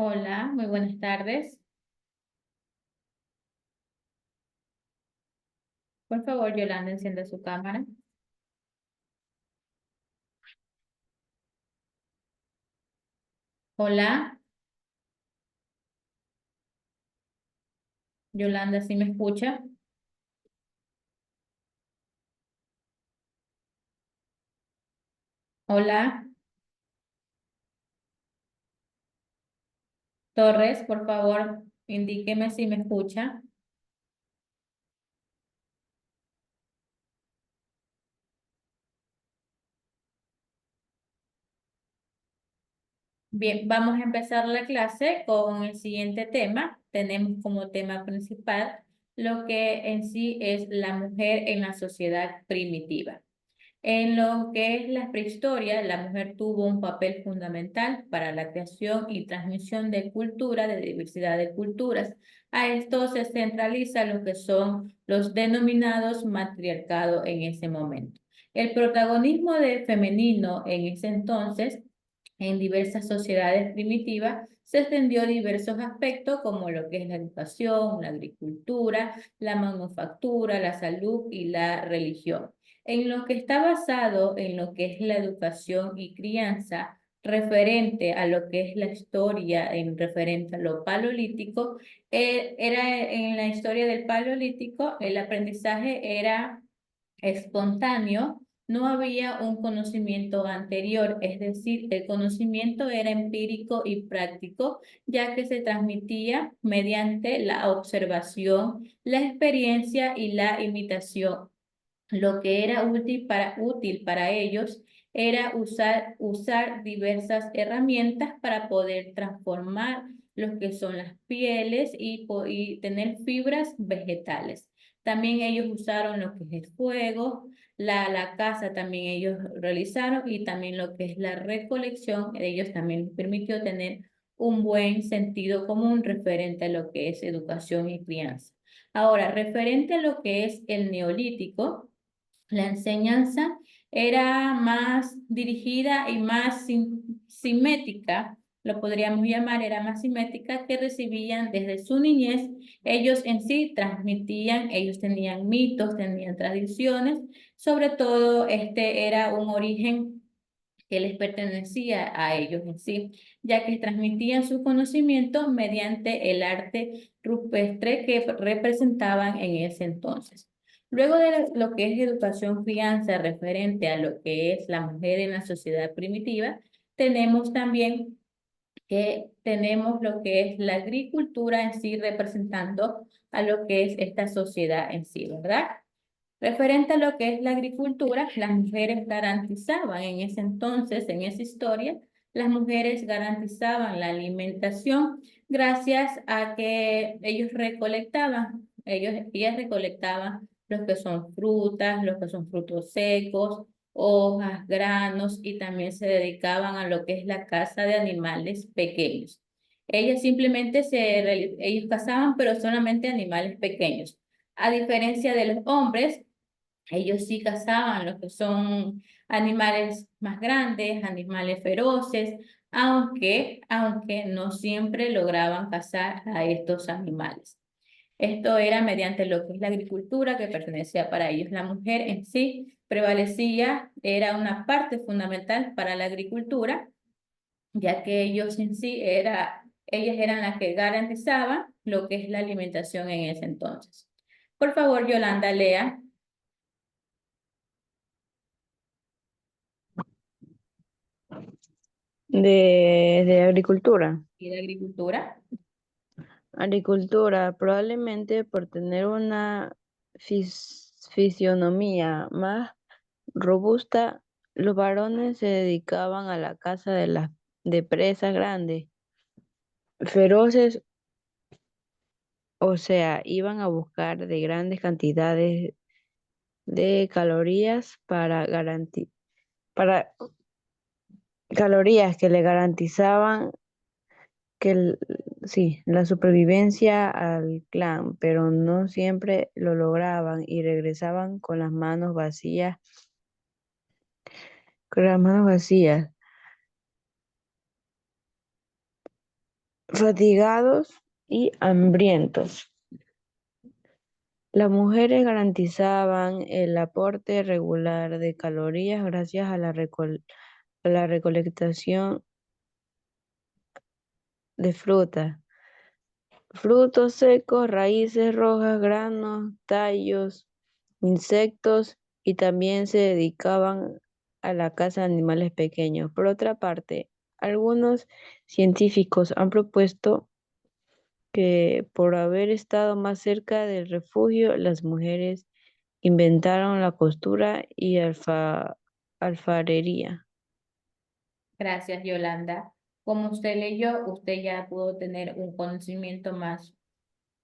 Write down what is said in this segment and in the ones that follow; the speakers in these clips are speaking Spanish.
Hola, muy buenas tardes. Por favor, Yolanda, encienda su cámara. Hola, Yolanda, ¿sí me escucha? Hola, Torres, por favor, indíqueme si me escucha. Bien, vamos a empezar la clase con el siguiente tema. Tenemos como tema principal lo que en sí es la mujer en la sociedad primitiva. En lo que es la prehistoria, la mujer tuvo un papel fundamental para la creación y transmisión de cultura, de diversidad de culturas. A esto se centraliza lo que son los denominados matriarcados en ese momento. El protagonismo de femenino en ese entonces, en diversas sociedades primitivas, se extendió a diversos aspectos como lo que es la educación, la agricultura, la manufactura, la salud y la religión. En lo que está basado en lo que es la educación y crianza, referente a lo que es la historia, en referente a lo paleolítico, era en la historia del paleolítico, el aprendizaje era espontáneo, no había un conocimiento anterior, es decir, el conocimiento era empírico y práctico, ya que se transmitía mediante la observación, la experiencia y la imitación. Lo que era útil para ellos era usar diversas herramientas para poder transformar lo que son las pieles y tener fibras vegetales. También ellos usaron lo que es el fuego, la caza también ellos realizaron y también lo que es la recolección, ellos también les permitió tener un buen sentido común referente a lo que es educación y crianza. Ahora, referente a lo que es el neolítico, la enseñanza era más dirigida y más simétrica, lo podríamos llamar, era más simétrica, que recibían desde su niñez. Ellos en sí transmitían, ellos tenían mitos, tenían tradiciones, sobre todo este era un origen que les pertenecía a ellos en sí, ya que transmitían sus conocimientos mediante el arte rupestre que representaban en ese entonces. Luego de lo que es educación crianza referente a lo que es la mujer en la sociedad primitiva, tenemos también que tenemos lo que es la agricultura en sí representando a lo que es esta sociedad en sí, ¿verdad? Referente a lo que es la agricultura, las mujeres garantizaban en ese entonces, en esa historia, las mujeres garantizaban la alimentación gracias a que ellas recolectaban los que son frutas, los que son frutos secos, hojas, granos y también se dedicaban a lo que es la caza de animales pequeños. Ellas simplemente ellos cazaban, pero solamente animales pequeños. A diferencia de los hombres, ellos sí cazaban lo que son animales más grandes, animales feroces, aunque no siempre lograban cazar a estos animales. Esto era mediante lo que es la agricultura que pertenecía para ellos. La mujer en sí prevalecía, era una parte fundamental para la agricultura, ya que ellas eran las que garantizaban lo que es la alimentación en ese entonces. Por favor, Yolanda, lea. De agricultura. ¿Y de agricultura? Agricultura, probablemente por tener una fisionomía más robusta, los varones se dedicaban a la caza de presas grandes, feroces, o sea, iban a buscar de grandes cantidades de para calorías que le garantizaban que sí, la supervivencia al clan, pero no siempre lo lograban y regresaban con las manos vacías. fatigados y hambrientos. Las mujeres garantizaban el aporte regular de calorías gracias a a la recolectación de frutos secos, raíces rojas, granos, tallos, insectos y también se dedicaban a la caza de animales pequeños. Por otra parte, algunos científicos han propuesto que por haber estado más cerca del refugio, las mujeres inventaron la costura y alfarería. Gracias, Yolanda. Como usted leyó, usted ya pudo tener un conocimiento más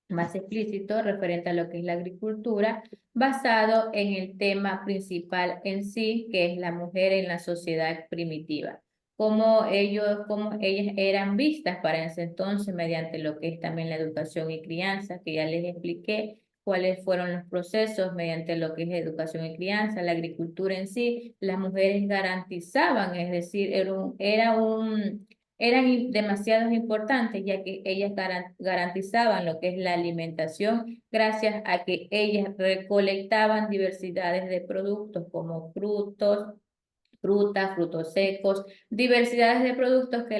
explícito referente a lo que es la agricultura, basado en el tema principal en sí, que es la mujer en la sociedad primitiva. Cómo ellas eran vistas para ese entonces mediante lo que es también la educación y crianza, que ya les expliqué cuáles fueron los procesos mediante lo que es educación y crianza, la agricultura en sí, las mujeres garantizaban, es decir, eran demasiado importantes, ya que ellas garantizaban lo que es la alimentación gracias a que ellas recolectaban diversidades de productos como frutas, frutos secos, diversidades de productos que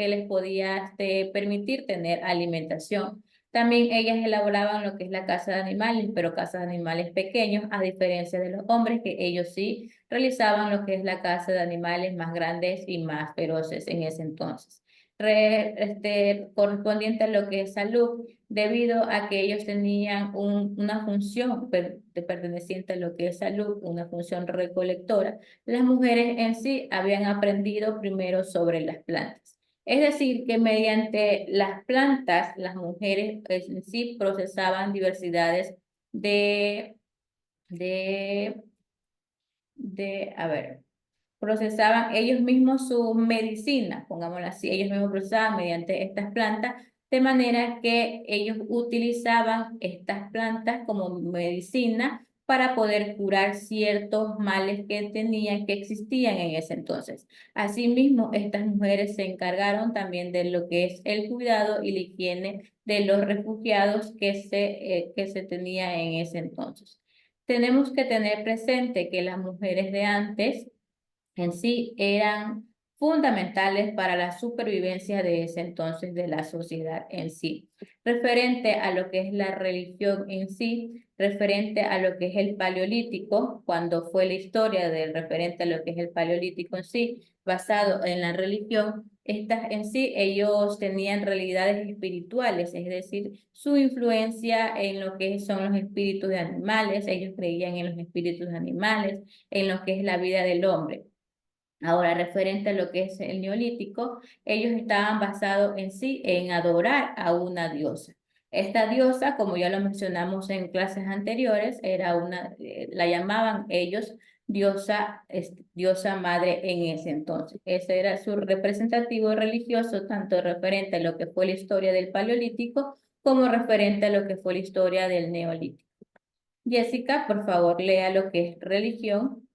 les podía permitir tener alimentación. También ellas elaboraban lo que es la caza de animales, pero caza de animales pequeños, a diferencia de los hombres, que ellos sí realizaban lo que es la caza de animales más grandes y más feroces en ese entonces. Correspondiente a lo que es salud, debido a que ellos tenían una función perteneciente a lo que es salud, una función recolectora, las mujeres en sí habían aprendido primero sobre las plantas. Es decir, que mediante las plantas, las mujeres en sí procesaban diversidades de, de, a ver, procesaban ellos mismos su medicina, pongámoslo así, ellos mismos procesaban mediante estas plantas, de manera que ellos utilizaban estas plantas como medicina para poder curar ciertos males que tenían, que existían en ese entonces. Asimismo, estas mujeres se encargaron también de lo que es el cuidado y la higiene de los refugiados que se tenía en ese entonces. Tenemos que tener presente que las mujeres de antes en sí eran fundamentales para la supervivencia de ese entonces de la sociedad en sí. Referente a lo que es la religión en sí, referente a lo que es el paleolítico, cuando fue la historia del referente a lo que es el paleolítico en sí, basado en la religión, estas en sí, ellos tenían realidades espirituales, es decir, su influencia en lo que son los espíritus de animales, ellos creían en los espíritus de animales, en lo que es la vida del hombre. Ahora, referente a lo que es el neolítico, ellos estaban basados en sí en adorar a una diosa. Esta diosa, como ya lo mencionamos en clases anteriores, la llamaban ellos diosa madre en ese entonces. Ese era su representativo religioso, tanto referente a lo que fue la historia del Paleolítico como referente a lo que fue la historia del Neolítico. Jessica, por favor, lea lo que es religión.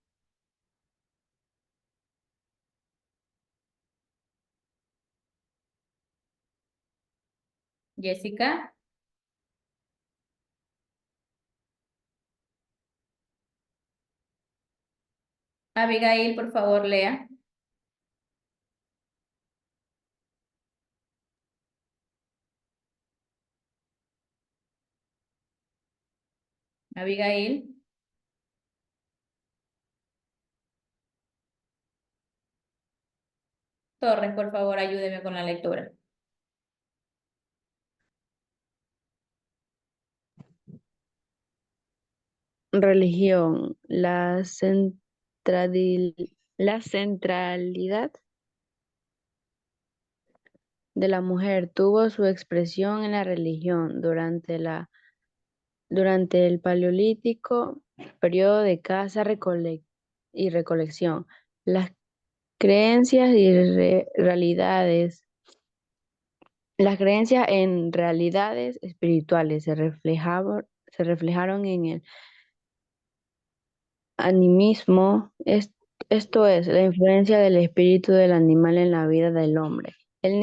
Jessica. Abigail, por favor, lea. Abigail. Torres, por favor, ayúdeme con la lectura. Religión, la centralidad de la mujer tuvo su expresión en la religión durante el Paleolítico, periodo de caza y recolección. Las creencias y las creencias en realidades espirituales se reflejaron en el animismo, esto es, la influencia del espíritu del animal en la vida del hombre. En el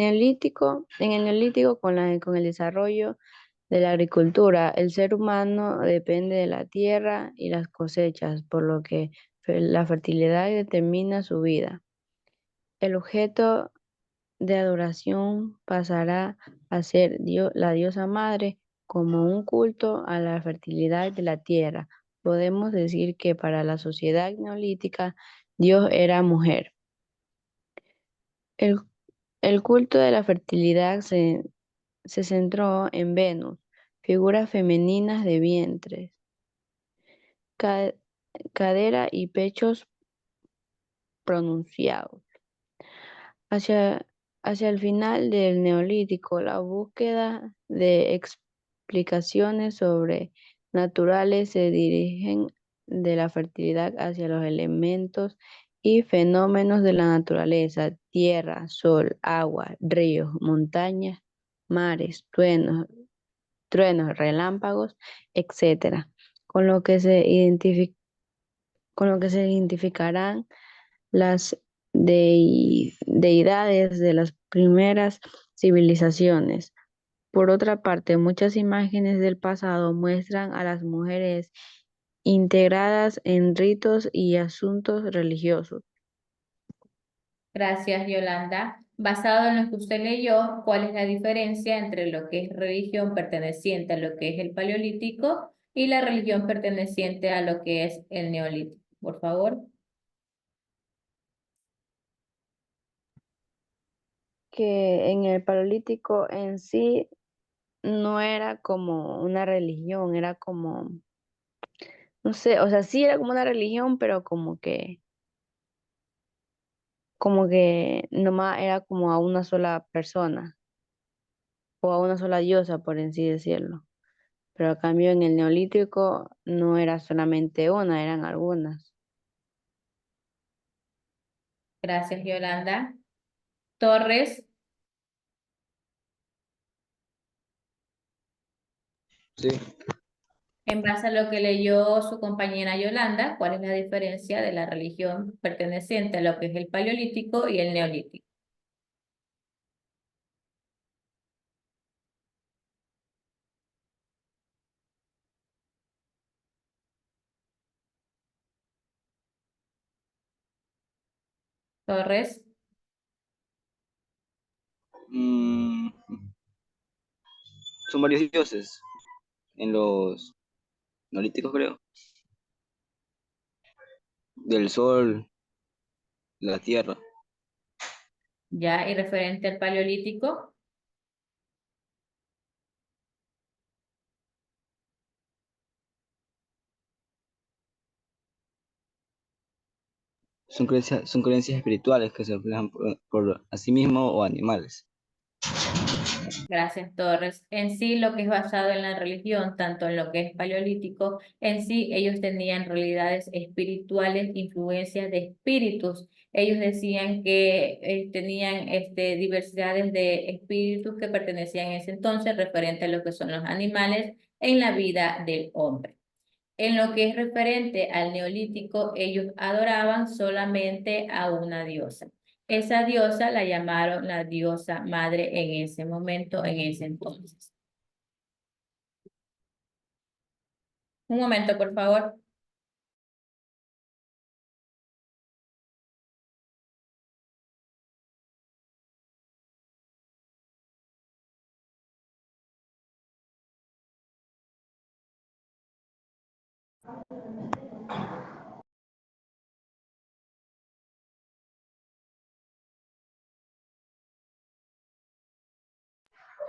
neolítico, con el desarrollo de la agricultura, el ser humano depende de la tierra y las cosechas, por lo que la fertilidad determina su vida. El objeto de adoración pasará a ser la diosa madre como un culto a la fertilidad de la tierra. Podemos decir que para la sociedad neolítica, Dios era mujer. El, el culto de la fertilidad se centró en Venus, figuras femeninas de vientres, ca- cadera y pechos pronunciados. Hacia, hacia el final del Neolítico, la búsqueda de explicaciones sobrenaturales se dirigen de la fertilidad hacia los elementos y fenómenos de la naturaleza: tierra, sol, agua, ríos, montañas, mares, truenos, relámpagos, etcétera, con lo que con lo que se identificarán las deidades de las primeras civilizaciones. Por otra parte, muchas imágenes del pasado muestran a las mujeres integradas en ritos y asuntos religiosos. Gracias, Yolanda. Basado en lo que usted leyó, ¿cuál es la diferencia entre lo que es religión perteneciente a lo que es el Paleolítico y la religión perteneciente a lo que es el Neolítico? Por favor. Que en el Paleolítico en sí no era como una religión, era como, no sé, o sea, sí era como una religión, pero como que nomás era como a una sola persona o a una sola diosa, por así decirlo. Pero a cambio en el Neolítico no era solamente una, eran algunas. Gracias, Yolanda. Torres, Sí. en base a lo que leyó su compañera Yolanda, ¿cuál es la diferencia de la religión perteneciente a lo que es el Paleolítico y el Neolítico? Torres, Mm, son varios dioses en los neolíticos, creo. Del sol, la tierra. ya, y referente al Paleolítico, Son creencias espirituales que se reflejan por sí mismo o animales. gracias, Torres. En sí, lo que es basado en la religión, tanto en lo que es Paleolítico, en sí, ellos tenían realidades espirituales, influencias de espíritus. Ellos decían que tenían diversidades de espíritus que pertenecían en ese entonces, referente a lo que son los animales en la vida del hombre. En lo que es referente al neolítico, ellos adoraban solamente a una diosa. Esa diosa la llamaron la diosa madre en ese momento, en ese entonces. Un momento, por favor.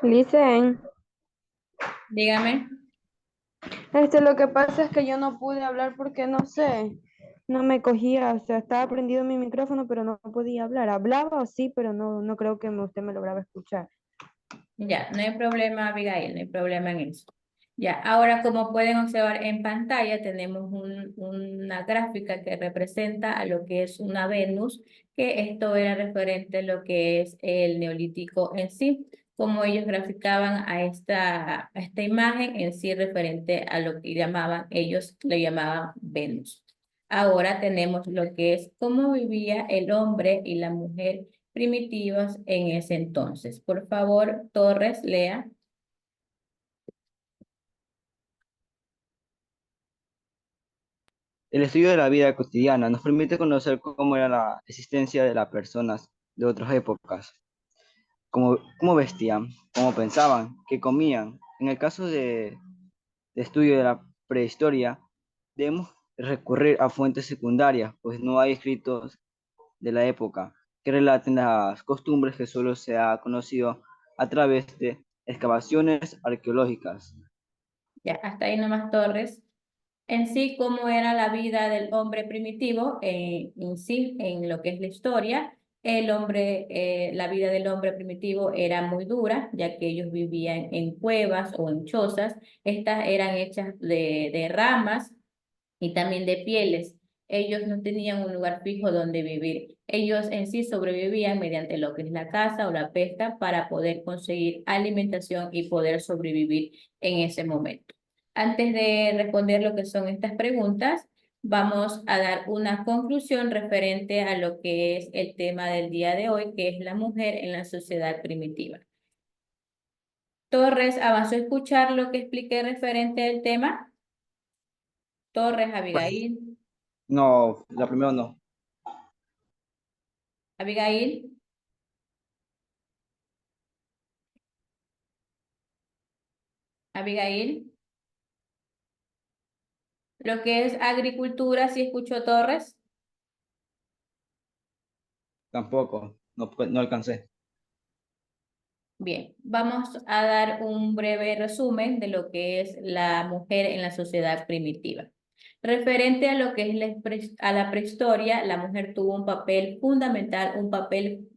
Licen, Dígame. lo que pasa es que yo no pude hablar porque no sé, no me cogía, o sea, estaba prendido mi micrófono, pero no podía hablar. Hablaba, sí, pero no creo que usted me lograba escuchar. Ya, no hay problema, Abigail, no hay problema en eso. Ya, ahora como pueden observar en pantalla, tenemos una gráfica que representa a lo que es una Venus, que esto era referente a lo que es el neolítico en sí, como ellos graficaban a esta imagen en sí referente a lo que llamaban, ellos le llamaban Venus. Ahora tenemos lo que es cómo vivía el hombre y la mujer primitivos en ese entonces. Por favor, Torres, lea. El estudio de la vida cotidiana nos permite conocer cómo era la existencia de las personas de otras épocas, cómo vestían, cómo pensaban, qué comían. En el caso de estudio de la prehistoria, debemos recurrir a fuentes secundarias, pues no hay escritos de la época que relaten las costumbres que solo se ha conocido a través de excavaciones arqueológicas. Ya, hasta ahí nomás, Torres. En sí, cómo era la vida del hombre primitivo, en sí, en lo que es la historia. La vida del hombre primitivo era muy dura, ya que ellos vivían en cuevas o en chozas. Estas eran hechas de ramas y también de pieles. Ellos no tenían un lugar fijo donde vivir. Ellos en sí sobrevivían mediante lo que es la caza o la pesca para poder conseguir alimentación y poder sobrevivir en ese momento. Antes de responder lo que son estas preguntas, vamos a dar una conclusión referente a lo que es el tema del día de hoy, que es la mujer en la sociedad primitiva. Torres, ¿avanzó a escuchar lo que expliqué referente al tema? Torres, Abigail. No, la primera no. Abigail, Abigail, lo que es agricultura, ¿sí escuchó Torres? Tampoco, no alcancé. Bien, vamos a dar un breve resumen de lo que es la mujer en la sociedad primitiva. Referente a lo que es a la prehistoria, la mujer tuvo un papel fundamental, un papel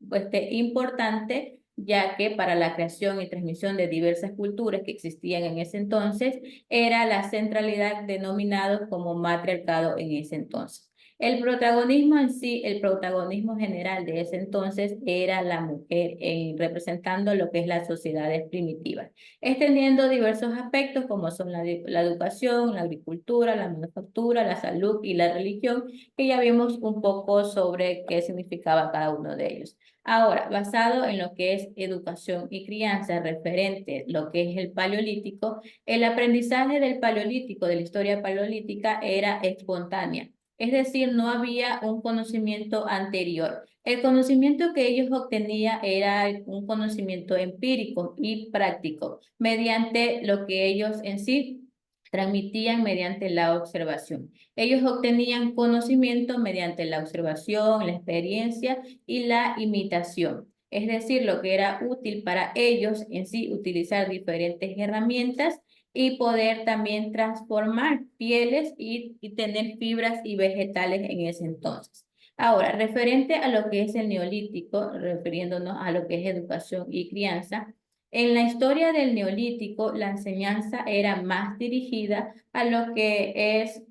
importante, ya que para la creación y transmisión de diversas culturas que existían en ese entonces, era la centralidad denominado como matriarcado en ese entonces. El protagonismo en sí, el protagonismo general de ese entonces era la mujer representando lo que es las sociedades primitivas, extendiendo diversos aspectos como son la educación, la agricultura, la manufactura, la salud y la religión, que ya vimos un poco sobre qué significaba cada uno de ellos. Ahora, basado en lo que es educación y crianza referente lo que es el paleolítico, el aprendizaje del paleolítico, de la historia paleolítica, era espontánea. Es decir, no había un conocimiento anterior. El conocimiento que ellos obtenían era un conocimiento empírico y práctico, mediante lo que ellos en sí transmitían mediante la observación. Ellos obtenían conocimiento mediante la observación, la experiencia y la imitación. Es decir, lo que era útil para ellos en sí utilizar diferentes herramientas y poder también transformar pieles y tener fibras y vegetales en ese entonces. Ahora, referente a lo que es el neolítico, refiriéndonos a lo que es educación y crianza, en la historia del neolítico la enseñanza era más dirigida a lo que es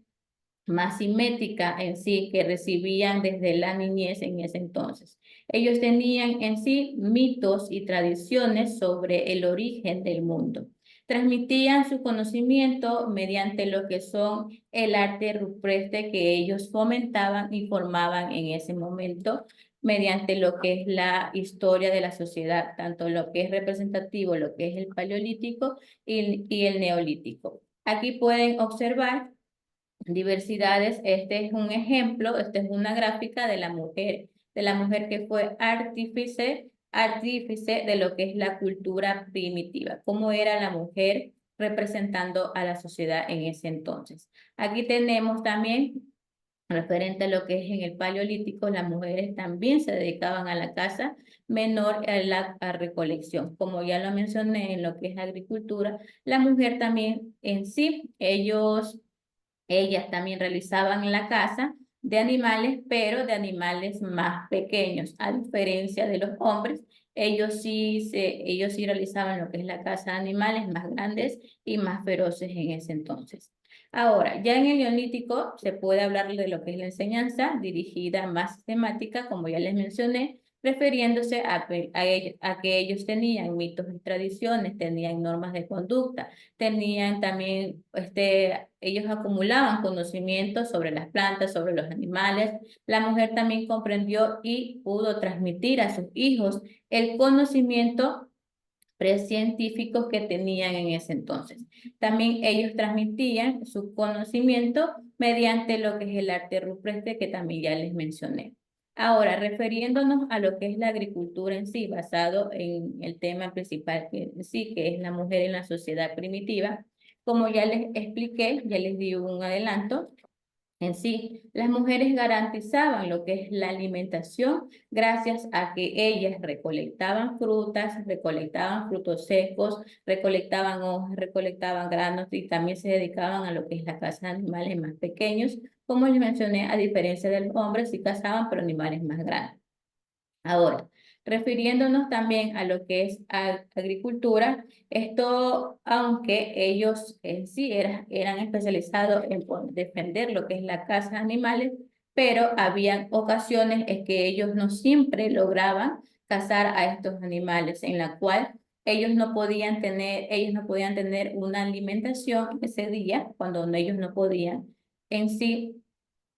más simétrica en sí que recibían desde la niñez en ese entonces. Ellos tenían en sí mitos y tradiciones sobre el origen del mundo. Transmitían su conocimiento mediante lo que son el arte rupestre que ellos fomentaban y formaban en ese momento mediante lo que es la historia de la sociedad, tanto lo que es representativo, lo que es el paleolítico y el neolítico. Aquí pueden observar diversidades. Este es un ejemplo, esta es una gráfica de la mujer que fue artífice de lo que es la cultura primitiva, cómo era la mujer representando a la sociedad en ese entonces. Aquí tenemos también, referente a lo que es en el paleolítico, las mujeres también se dedicaban a la caza menor a la recolección. Como ya lo mencioné en lo que es agricultura, la mujer también en sí, ellas también realizaban la caza de animales, pero de animales más pequeños, a diferencia de los hombres. Ellos sí realizaban lo que es la caza de animales más grandes y más feroces en ese entonces. Ahora, ya en el Neolítico se puede hablar de lo que es la enseñanza dirigida más sistemática, como ya les mencioné, refiriéndose a que ellos tenían mitos y tradiciones, tenían normas de conducta, tenían también, ellos acumulaban conocimientos sobre las plantas, sobre los animales. La mujer también comprendió y pudo transmitir a sus hijos el conocimiento precientíficos que tenían en ese entonces. También ellos transmitían su conocimiento mediante lo que es el arte rupestre que también ya les mencioné. Ahora, refiriéndonos a lo que es la agricultura en sí, basado en el tema principal que sí, que es la mujer en la sociedad primitiva, como ya les expliqué, ya les di un adelanto, en sí, las mujeres garantizaban lo que es la alimentación gracias a que ellas recolectaban frutos secos, recolectaban hojas, recolectaban granos y también se dedicaban a lo que es la caza de animales más pequeños. Como les mencioné, a diferencia de los hombres, sí cazaban, pero animales más grandes. Ahora, refiriéndonos también a lo que es agricultura, esto, aunque ellos en sí eran especializados en defender lo que es la caza de animales, pero habían ocasiones en que ellos no siempre lograban cazar a estos animales, en la cual ellos no podían tener una alimentación ese día, cuando ellos no podían en sí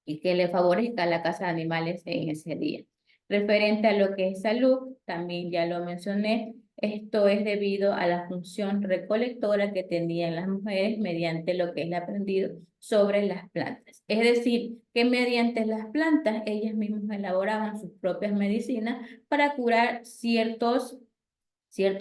y que le favorezca la caza de animales en ese día. Referente a lo que es salud, también ya lo mencioné, esto es debido a la función recolectora que tenían las mujeres mediante lo que es el aprendido sobre las plantas. Es decir, que mediante las plantas ellas mismas elaboraban sus propias medicinas para curar ciertos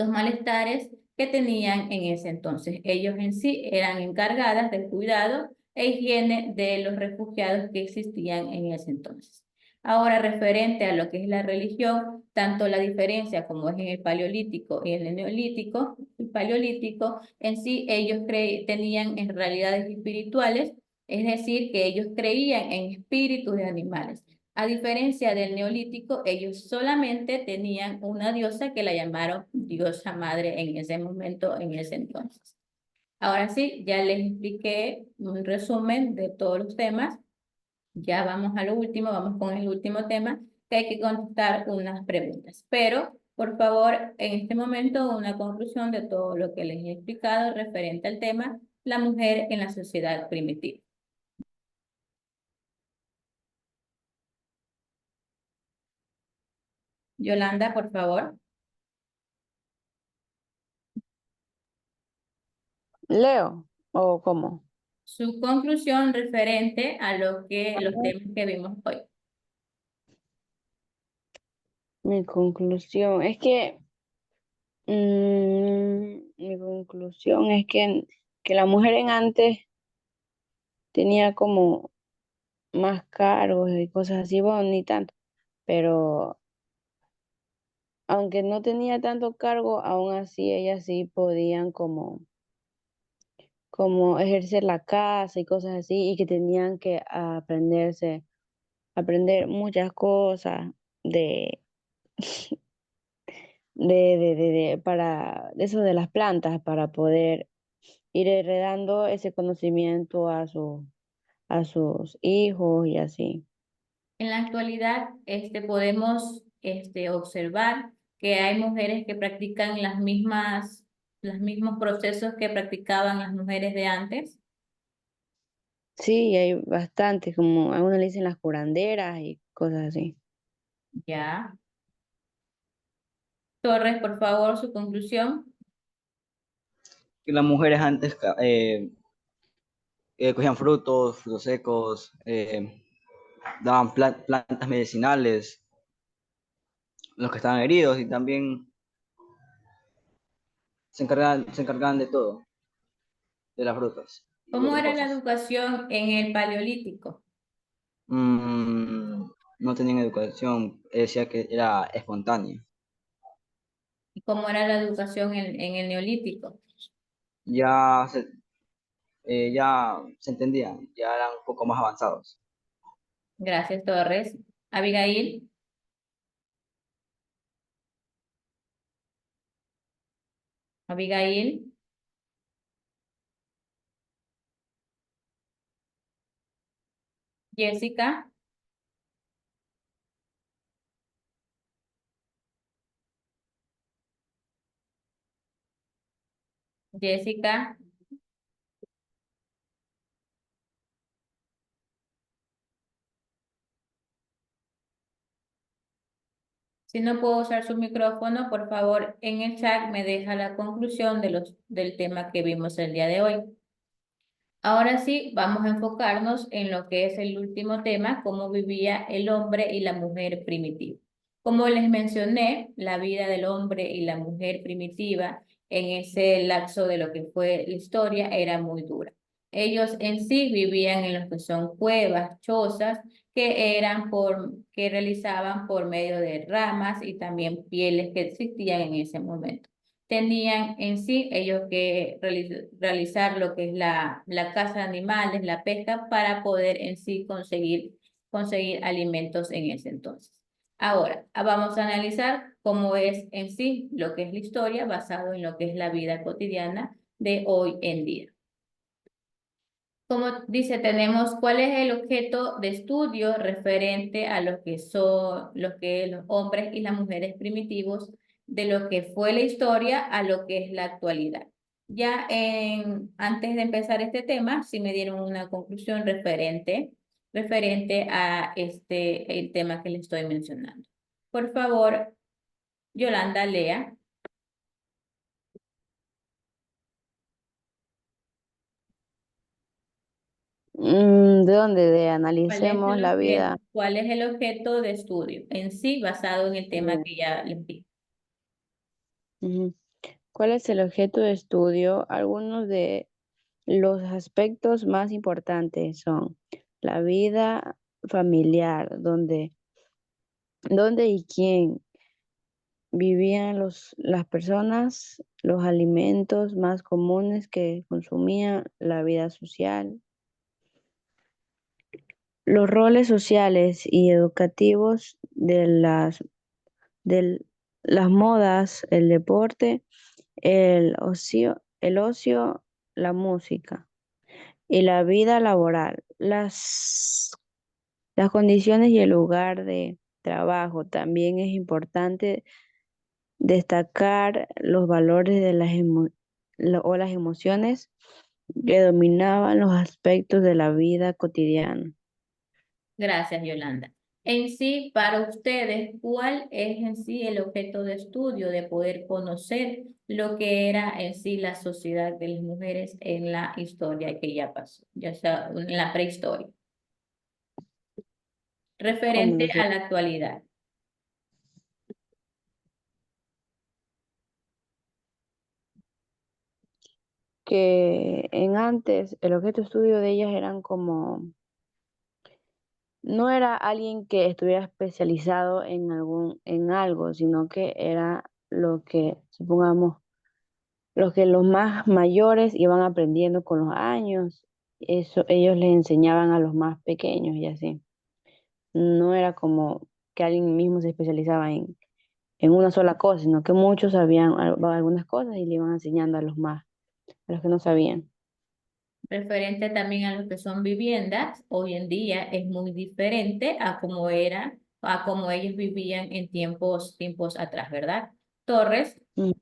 malestares que tenían en ese entonces. Ellos en sí eran encargadas del cuidado e higiene de los refugiados que existían en ese entonces. Ahora, referente a lo que es la religión, tanto la diferencia como es en el paleolítico y en el neolítico, el paleolítico en sí ellos tenían en realidades espirituales, es decir, que ellos creían en espíritus de animales. A diferencia del neolítico, ellos solamente tenían una diosa que la llamaron diosa madre en ese momento, en ese entonces. Ahora sí, ya les expliqué un resumen de todos los temas. Ya vamos a lo último, vamos con el último tema, que hay que contestar unas preguntas. Pero, por favor, en este momento, una conclusión de todo lo que les he explicado referente al tema, la mujer en la sociedad primitiva. Yolanda, por favor. ¿Leo o cómo? Su conclusión referente a los temas que vimos hoy. Mi conclusión es que mi conclusión es que la mujer en antes tenía como más cargos y cosas así, bueno, ni tanto, pero aunque no tenía tanto cargo, aún así ellas sí podían como ejercer la casa y cosas así, y que tenían que aprender muchas cosas de, para eso de las plantas, para poder ir heredando ese conocimiento a sus hijos y así. En la actualidad, podemos observar que hay mujeres que practican los mismos procesos que practicaban las mujeres de antes. Sí, hay bastantes, como algunos le dicen las curanderas y cosas así. Ya. Torres, por favor, su conclusión. Que las mujeres antes cogían frutos secos, daban plantas medicinales, los que estaban heridos y también se encargaban de todo, de las frutas y ¿Cómo otras era la cosas. educación en el Paleolítico? No tenían educación, decía que era espontánea. ¿Y cómo era la educación en el Neolítico? Ya se, ya se entendían, ya eran un poco más avanzados. Gracias, Torres. Abigail, Abigail, Jessica, Jessica. Si no puedo usar su micrófono, por favor, en el chat me deja la conclusión del tema que vimos el día de hoy. Ahora sí, vamos a enfocarnos en lo que es el último tema, cómo vivía el hombre y la mujer primitiva. Como les mencioné, la vida del hombre y la mujer primitiva en ese lapso de lo que fue la historia era muy dura. Ellos en sí vivían en lo que son cuevas, chozas, que realizaban por medio de ramas y también pieles que existían en ese momento. Tenían en sí ellos que realizar lo que es la caza de animales, la pesca, para poder en sí conseguir alimentos en ese entonces. Ahora, vamos a analizar cómo es en sí lo que es la historia basado en lo que es la vida cotidiana de hoy en día. Como dice, tenemos cuál es el objeto de estudio referente a lo que son los hombres y las mujeres primitivos, de lo que fue la historia a lo que es la actualidad. Antes de empezar este tema, sí me dieron una conclusión referente a el tema que le estoy mencionando. Por favor, Yolanda, lea. ¿De dónde? De analicemos la vida. ¿Cuál es el objeto de estudio en sí basado en el tema que ya les di? Ujú. ¿Cuál es el objeto de estudio? Algunos de los aspectos más importantes son la vida familiar, dónde y quién vivían las personas, los alimentos más comunes que consumían, la vida social, los roles sociales y educativos de las modas, el deporte, el ocio, la música y la vida laboral, las condiciones y el lugar de trabajo. También es importante destacar los valores de o las emociones que dominaban los aspectos de la vida cotidiana. Gracias, Yolanda. En sí, para ustedes, ¿cuál es en sí el objeto de estudio de poder conocer lo que era en sí la sociedad de las mujeres en la historia que ya pasó, ya sea en la prehistoria, Como referente los a la actualidad? que en antes el objeto de estudio de ellas eran no era alguien que estuviera especializado en algo, sino que era lo que, supongamos, lo que los más mayores iban aprendiendo con los años, eso ellos les enseñaban a los más pequeños y así. No era como que alguien mismo se especializaba en una sola cosa, sino que muchos sabían algunas cosas y le iban enseñando a los que no sabían. Referente también a lo que son viviendas, hoy en día es muy diferente a como ellos vivían en tiempos atrás, ¿verdad? Torres, Mm.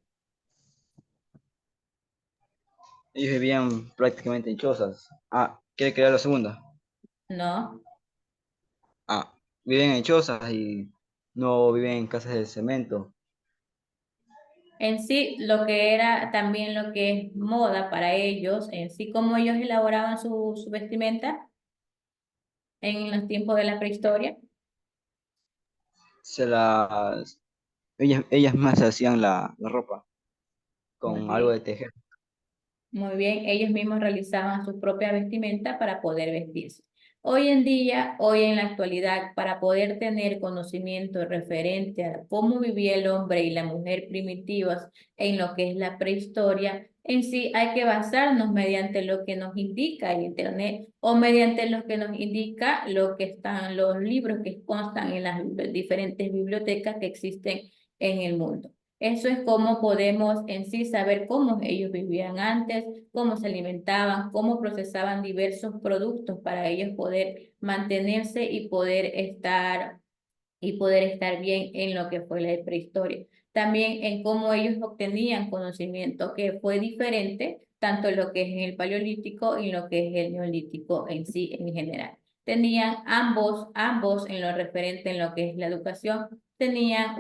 Ellos vivían prácticamente en chozas. Ah, ¿quiere crear la segunda? ¿no? Ah, viven en chozas y no viven en casas de cemento. En sí, lo que era también lo que es moda para ellos, en sí, cómo ellos elaboraban su vestimenta en los tiempos de la prehistoria. Se las, ellas más hacían la ropa Muy con algo bien. de tejer. Muy bien, ellos mismos realizaban su propia vestimenta para poder vestirse. Hoy en día, hoy en la actualidad, para poder tener conocimiento referente a cómo vivía el hombre y la mujer primitivas en lo que es la prehistoria, en sí hay que basarnos mediante lo que nos indica el Internet o mediante lo que nos indica lo que están los libros que constan en las diferentes bibliotecas que existen en el mundo. Eso es cómo podemos en sí saber cómo ellos vivían antes, cómo se alimentaban, cómo procesaban diversos productos para ellos poder mantenerse y poder estar bien en lo que fue la prehistoria. también en cómo ellos obtenían conocimiento, que fue diferente tanto en lo que es en el paleolítico y en lo que es el neolítico en sí, en general. Tenían ambos en lo referente en lo que es la educación,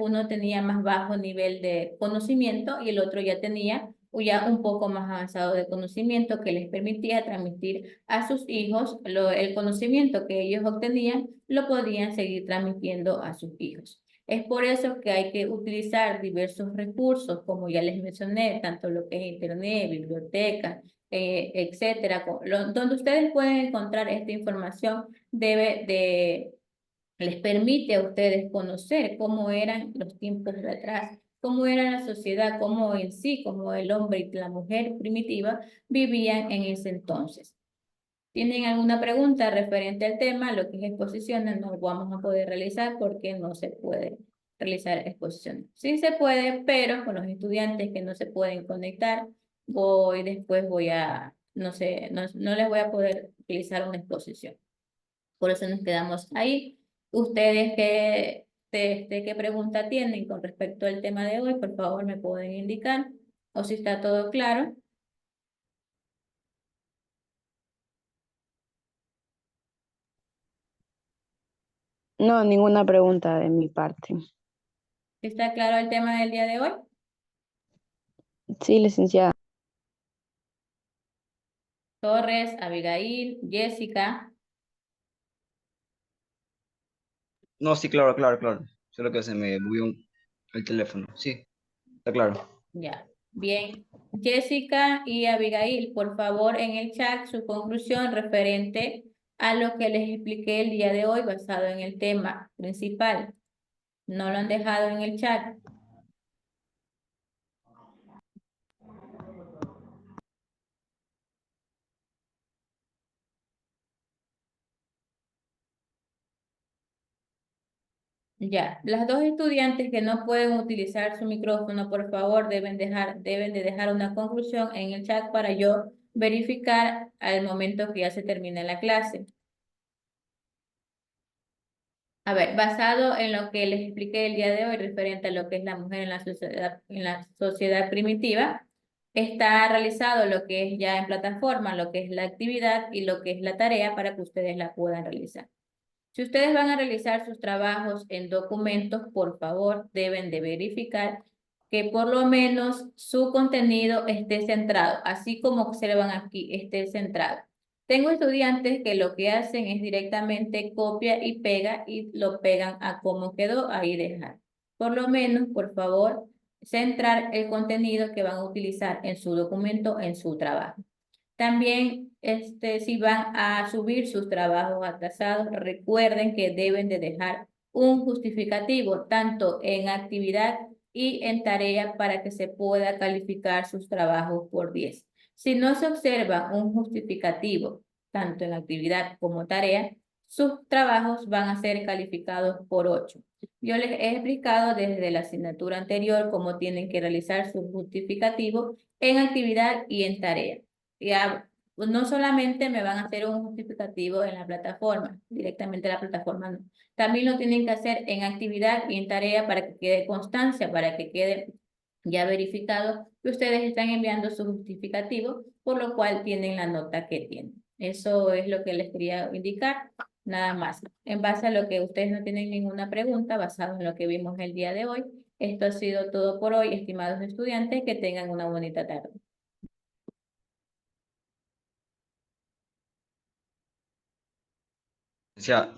uno tenía más bajo nivel de conocimiento y el otro ya tenía ya un poco más avanzado de conocimiento que les permitía transmitir a sus hijos el conocimiento que ellos obtenían, lo podían seguir transmitiendo a sus hijos. Es por eso que hay que utilizar diversos recursos, como ya les mencioné, tanto lo que es internet, bibliotecas, etcétera, donde ustedes pueden encontrar esta información les permite a ustedes conocer cómo eran los tiempos de atrás, cómo era la sociedad, cómo en sí, cómo el hombre y la mujer primitiva vivían en ese entonces. ¿Tienen alguna pregunta referente al tema? Lo que es exposiciones no vamos a poder realizar porque no se puede realizar exposiciones. Sí se puede, pero con los estudiantes que no se pueden conectar, no sé, no les voy a poder utilizar una exposición. Por eso nos quedamos ahí. Ustedes qué pregunta tienen con respecto al tema de hoy, por favor me pueden indicar, o si está todo claro. No, ninguna pregunta de mi parte. ¿Está claro el tema del día de hoy? Sí, licenciada. Torres, Abigail, Jessica. No, sí, claro, claro, claro. Solo que se me movió el teléfono. Sí, está claro. Ya, bien. Jessica y Abigail, por favor, en el chat su conclusión referente a lo que les expliqué el día de hoy basado en el tema principal. ¿No lo han dejado en el chat? Ya, las dos estudiantes que no pueden utilizar su micrófono, por favor, deben de dejar una conclusión en el chat para yo verificar al momento que ya se termine la clase. A ver, basado en lo que les expliqué el día de hoy referente a lo que es la mujer en la sociedad primitiva, está realizado lo que es ya en plataforma, lo que es la actividad y lo que es la tarea para que ustedes la puedan realizar. Si ustedes van a realizar sus trabajos en documentos, por favor, deben de verificar que por lo menos su contenido esté centrado, así como observan aquí, esté centrado. Tengo estudiantes que lo que hacen es directamente copia y pega y lo pegan a cómo quedó, ahí dejar. Por lo menos, por favor, centrar el contenido que van a utilizar en su documento, en su trabajo. También, si van a subir sus trabajos atrasados, recuerden que deben de dejar un justificativo tanto en actividad y en tarea para que se pueda calificar sus trabajos por 10. Si no se observa un justificativo tanto en actividad como tarea, sus trabajos van a ser calificados por 8. Yo les he explicado desde la asignatura anterior cómo tienen que realizar su justificativo en actividad y en tarea. Ya, pues no solamente me van a hacer un justificativo en la plataforma, directamente en la plataforma no. También lo tienen que hacer en actividad y en tarea para que quede constancia, para que quede ya verificado que ustedes están enviando su justificativo, por lo cual tienen la nota que tienen. Eso es lo que les quería indicar, nada más. En base a lo que ustedes no tienen ninguna pregunta, basado en lo que vimos el día de hoy, esto ha sido todo por hoy, estimados estudiantes, que tengan una bonita tarde. O sea,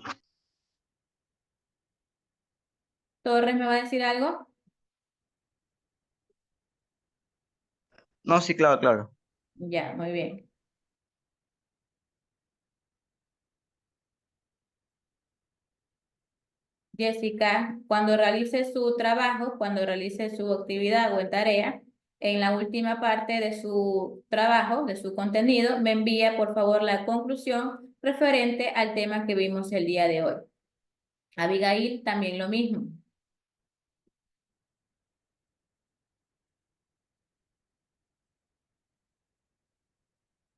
Torres, ¿me va a decir algo? no, sí, claro, claro. Ya, muy bien. Jessica, cuando realice su trabajo, cuando realice su actividad o tarea, en la última parte de su trabajo, de su contenido, me envía por favor la conclusión referente al tema que vimos el día de hoy. Abigail, también lo mismo.